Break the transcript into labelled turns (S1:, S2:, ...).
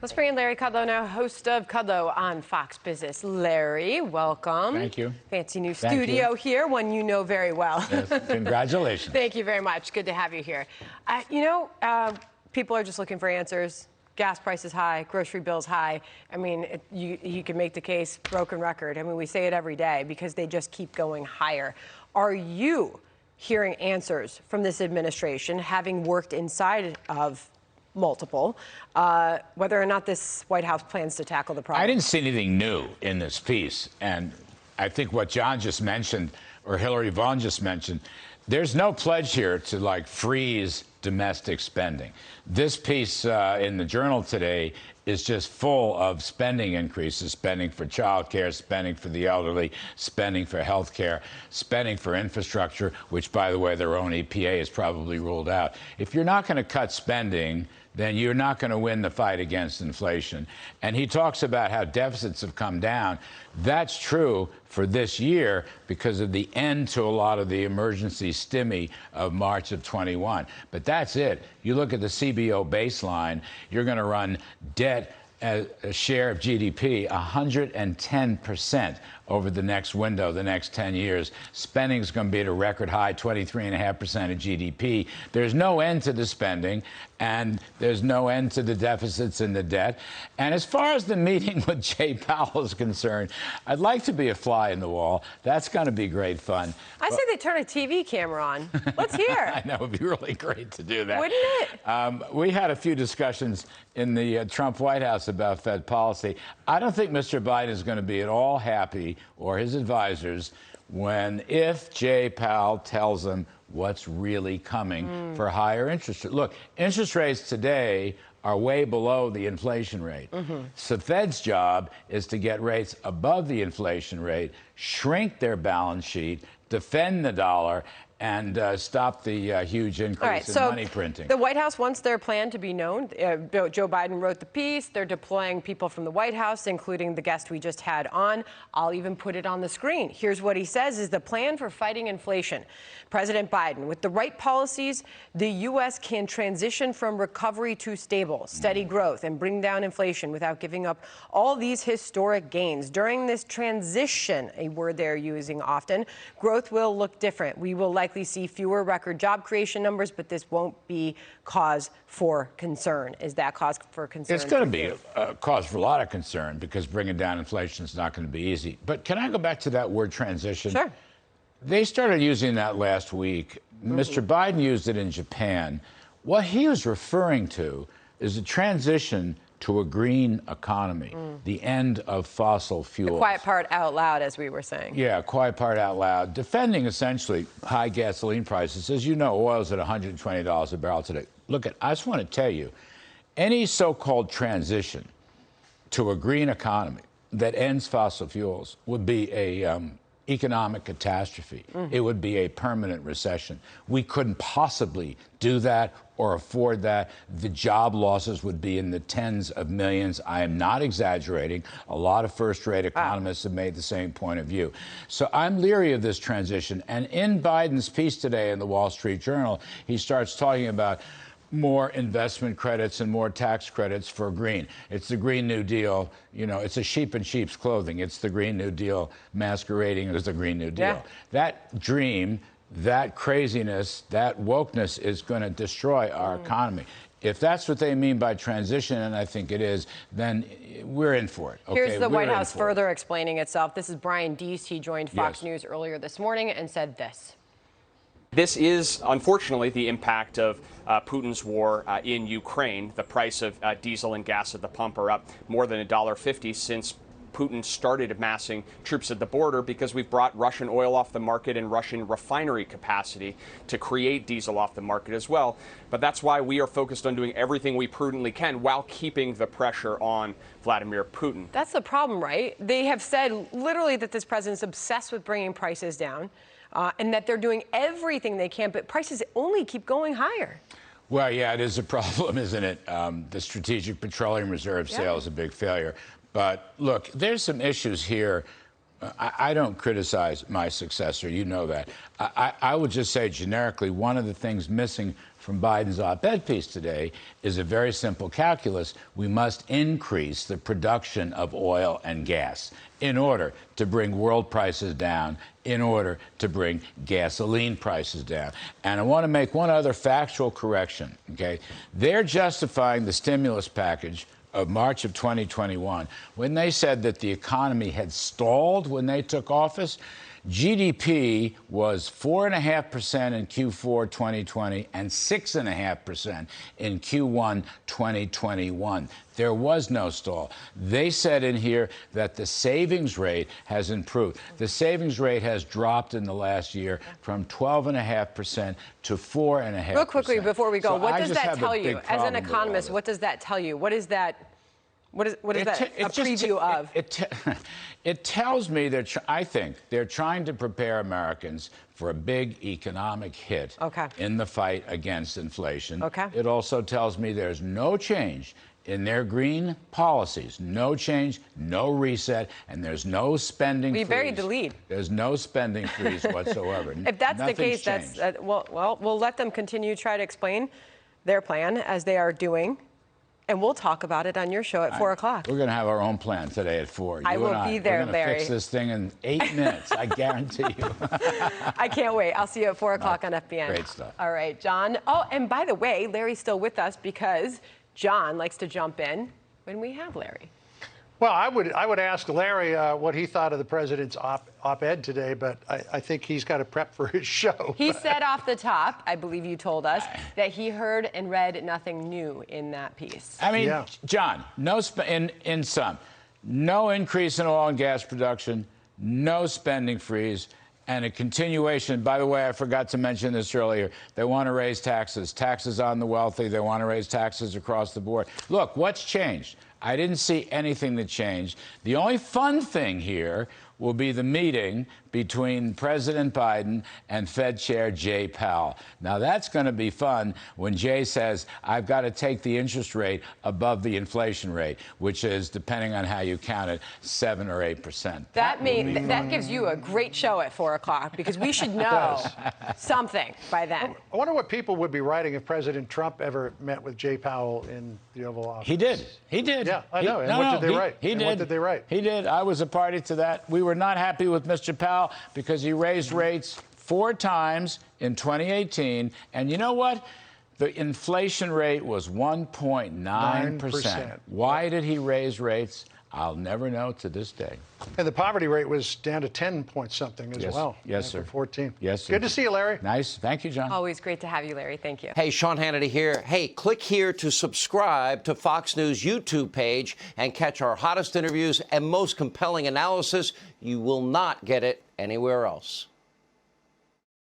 S1: Let's bring in Larry Kudlow now, host of Kudlow on Fox Business. Larry, welcome.
S2: Thank you.
S1: Fancy new studio here, one you know very well.
S2: Yes, congratulations.
S1: Thank you very much. Good to have you here. People are just looking for answers. Gas prices high, grocery bills high. I mean, you can make the case, broken record. I mean, we say it every day because they just keep going higher. Are you hearing answers from this administration, having worked inside of multiple, whether or not this White House plans to tackle the problem?
S2: I didn't see anything new in this piece. And I think what John just mentioned, or Hillary Vaughn just mentioned, there's no pledge here to freeze domestic spending. This piece in the Journal today is just full of spending increases, spending for child care, spending for the elderly, spending for health care, spending for infrastructure, which, by the way, their own EPA has probably ruled out. If you're not going to cut spending, then you're not going to win the fight against inflation. And he talks about how deficits have come down. That's true for this year because of the end to a lot of the emergency stimmy of March of 21. But that's it. You look at the CBO baseline, you're going to run debt as a share of GDP 110% over the next window, the next 10 years. Spending is going to be at a record high, 23.5% of GDP. There's no end to the spending, and there's no end to the deficits and the debt. And as far as the meeting with Jay Powell is concerned, I'd like to be a fly in the wall. That's going to be great fun.
S1: I say they turn a TV camera on. Let's hear.
S2: I know, it would be really great to do that.
S1: Wouldn't it?
S2: We had a few discussions in the Trump White House about Fed policy. I don't think Mr. Biden is going to be at all happy, or his advisors, if Jay Powell tells them what's really coming for higher interest rates. Look, interest rates today are way below the inflation rate. So the Fed's job is to get rates above the inflation rate, shrink their balance sheet, defend the dollar, and stop the huge increase in money printing.
S1: The White House wants their plan to be known. Joe Biden wrote the piece. They're deploying people from the White House, including the guest we just had on. I'll even put it on the screen. Here's what he says is the plan for fighting inflation. President Biden, with the right policies, the U.S. can transition from recovery to stable, steady growth and bring down inflation without giving up all these historic gains. During this transition, a word they're using often, growth will look different. We will likely see fewer record job creation numbers, but this won't be cause for concern. Is that cause for concern?
S2: It's going to be a cause for a lot of concern because bringing down inflation is not going to be easy. But can I go back to that word transition?
S1: Sure.
S2: They started using that last week. Mr. Biden used it in Japan. What he was referring to is a transition to a green economy, the end of fossil fuels.
S1: The quiet part out loud, as we were saying.
S2: Yeah, quiet part out loud. Defending essentially high gasoline prices. As you know, oil's at $120 a barrel today. Look, I just want to tell you, any so-called transition to a green economy that ends fossil fuels would be a economic catastrophe. It would be a permanent recession. We couldn't possibly do that or afford that. The job losses would be in the tens of millions. I am not exaggerating. A lot of first-rate economists have made the same point of view. So I'm leery of this transition. And in Biden's piece today in the Wall Street Journal, he starts talking about more investment credits and more tax credits for green. It's the Green New Deal. You know, it's a sheep in sheep's clothing. It's the Green New Deal masquerading as the Green New Deal.
S1: Yeah.
S2: That dream, that craziness, that wokeness is going to destroy our economy. If that's what they mean by transition, and I think it is, then we're in for it. Okay?
S1: Here's the White House further explaining itself. This is Brian Deese. He joined Fox News earlier this morning and said this.
S3: This is, unfortunately, the impact of Putin's war in Ukraine. The price of diesel and gas at the pump are up more than $1.50 since Putin started amassing troops at the border, because we've brought Russian oil off the market and Russian refinery capacity to create diesel off the market as well. But that's why we are focused on doing everything we prudently can while keeping the pressure on Vladimir Putin.
S1: That's the problem, right? They have said literally that this president's obsessed with bringing prices down. And that they're doing everything they can, but prices only keep going higher.
S2: Well, yeah, it is a problem, isn't it? The Strategic Petroleum Reserve sale is a big failure. But look, there's some issues here I don't criticize my successor. You know that. I would just say generically, one of the things missing from Biden's op-ed piece today is a very simple calculus. We must increase the production of oil and gas in order to bring world prices down, in order to bring gasoline prices down. And I want to make one other factual correction, okay? They're justifying the stimulus package of March of 2021 when they said that the economy had stalled when they took office. GDP was 4.5% in Q4 2020 and 6.5% in Q1 2021. There was no stall. They said in here that the savings rate has improved. The savings rate has dropped in the last year from 12.5% to 4.5%.
S1: Real quickly before we go,
S2: So
S1: what does that tell you? As an
S2: problem with all
S1: economist,
S2: this.
S1: what does that tell you? What is that? What is that a preview of?
S2: It tells me that I think they're trying to prepare Americans for a big economic hit in the fight against inflation. It also tells me there's no change in their green policies, no change, no reset, and there's no spending freeze.
S1: We buried the lead.
S2: There's no spending freeze whatsoever.
S1: If that's the case,
S2: changed.
S1: well, we'll let them continue to try to explain their plan as they are doing. And we'll talk about it on your show at 4 o'clock.
S2: We're going to have our own plan today at 4.
S1: I will be there,
S2: Larry. We're going to fix this thing in 8 minutes. I guarantee you.
S1: I can't wait. I'll see you at 4 o'clock on FBN.
S2: Great stuff.
S1: All right, John. Oh, and by the way, Larry's still with us because John likes to jump in when we have Larry.
S4: Well, I would ask Larry what he thought of the president's op-ed today, but I think he's got to prep for his show.
S1: He said off the top, I believe you told us, that he heard and read nothing new in that piece.
S2: I mean, yeah. John, in sum, no increase in oil and gas production, no spending freeze, and a continuation. By the way, I forgot to mention this earlier. They want to raise taxes on the wealthy. They want to raise taxes across the board. Look, what's changed? I didn't see anything that changed. The only fun thing here will be the meeting between President Biden and Fed Chair Jay Powell. Now, that's going to be fun when Jay says, I've got to take the interest rate above the inflation rate, which is, depending on how you count it, 7 or 8%.
S1: That gives you a great show at 4 o'clock because we should know something by then.
S4: I wonder what people would be writing if President Trump ever met with Jay Powell in the Oval Office.
S2: He did. He did.
S4: Yeah, I know. And what did they write?
S2: He did.
S4: What did they write?
S2: He did. I was a party to that. We were not happy with Mr. Powell because he raised rates 4 times in 2018. And you know what? The inflation rate was 1.9%. Why did he raise rates? I'll never know to this day.
S4: And the poverty rate was down to 10 point something as well.
S2: Yes, sir.
S4: 14.
S2: Yes, sir.
S4: Good to see you, Larry.
S2: Nice. Thank you, John.
S1: Always great to have you, Larry. Thank you.
S5: Hey, Sean Hannity here. Hey, click here to subscribe to Fox News YouTube page and catch our hottest interviews and most compelling analysis. You will not get it anywhere else.